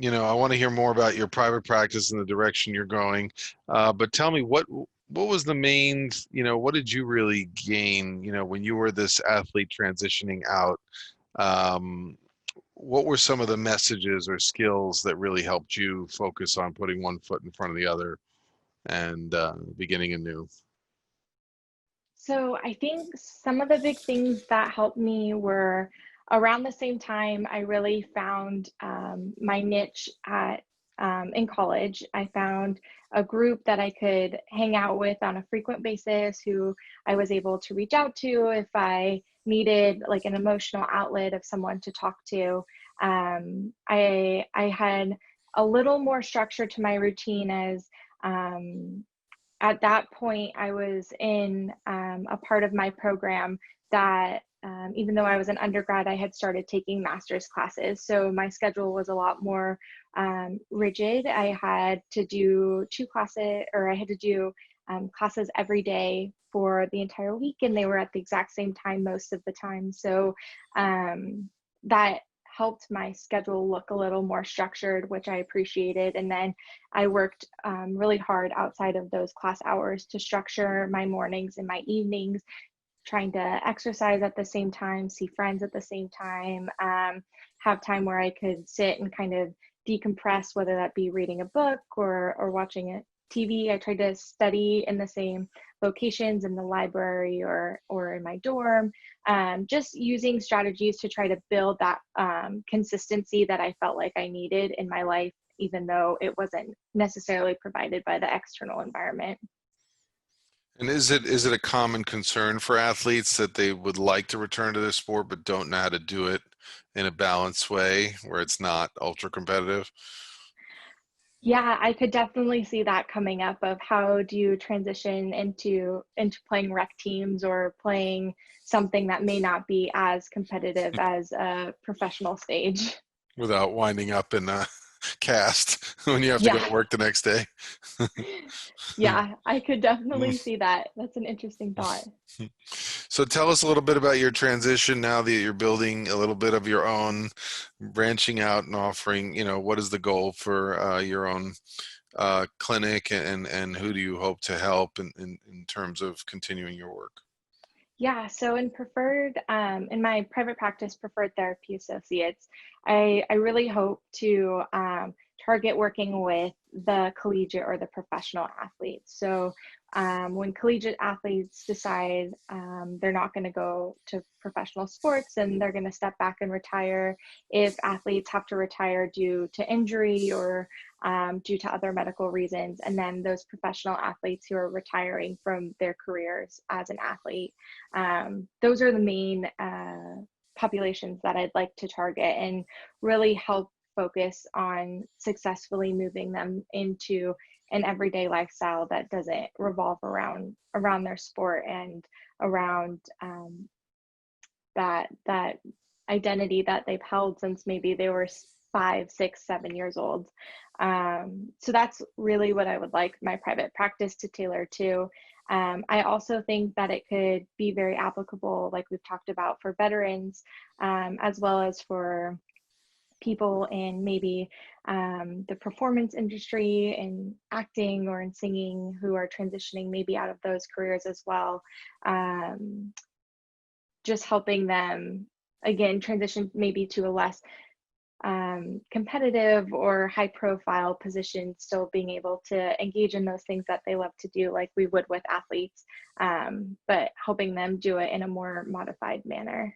I want to hear more about your private practice and the direction you're going. But tell me, what was the main, what did you really gain, when you were this athlete transitioning out? Um, what were some of the messages or skills that really helped you focus on putting one foot in front of the other and beginning anew? So I think some of the big things that helped me were around the same time I really found my niche in college. I found a group that I could hang out with on a frequent basis who I was able to reach out to if I needed like an emotional outlet of someone to talk to. I had a little more structure to my routine as at that point, I was in a part of my program that, even though I was an undergrad, I had started taking master's classes. So my schedule was a lot more rigid. I had to do two classes, or I had to do classes every day for the entire week, and they were at the exact same time most of the time. So that helped my schedule look a little more structured, which I appreciated. And then I worked really hard outside of those class hours to structure my mornings and my evenings, trying to exercise at the same time, see friends at the same time, have time where I could sit and kind of decompress, whether that be reading a book or watching a TV. I tried to study in the same locations in the library or in my dorm, just using strategies to try to build that consistency that I felt like I needed in my life, even though it wasn't necessarily provided by the external environment. And is it a common concern for athletes that they would like to return to their sport but don't know how to do it in a balanced way where it's not ultra competitive? Yeah, I could definitely see that coming up of how do you transition into playing rec teams or playing something that may not be as competitive as a professional stage. Without winding up in a cast when you have to go Yeah, to work the next day. yeah, I could definitely see that. That's an interesting thought. So tell us a little bit about your transition now that you're building a little bit of your own, branching out and offering, what is the goal for your own clinic, and who do you hope to help in terms of continuing your work? Yeah, so in my private practice, preferred therapy associates, I really hope to target working with the collegiate or the professional athletes. So when collegiate athletes decide they're not going to go to professional sports and they're going to step back and retire, if athletes have to retire due to injury or due to other medical reasons, and then those professional athletes who are retiring from their careers as an athlete. Those are the main populations that I'd like to target and really help focus on successfully moving them into an everyday lifestyle that doesn't revolve around their sport and around that identity that they've held since maybe they were 5, 6, 7 years old. So that's really what I would like my private practice to tailor to. I also think that it could be very applicable, like we've talked about, for veterans, as well as for people in maybe the performance industry, in acting or in singing, who are transitioning maybe out of those careers as well. Just helping them, again, transition maybe to a less competitive or high profile position, still being able to engage in those things that they love to do like we would with athletes, but helping them do it in a more modified manner.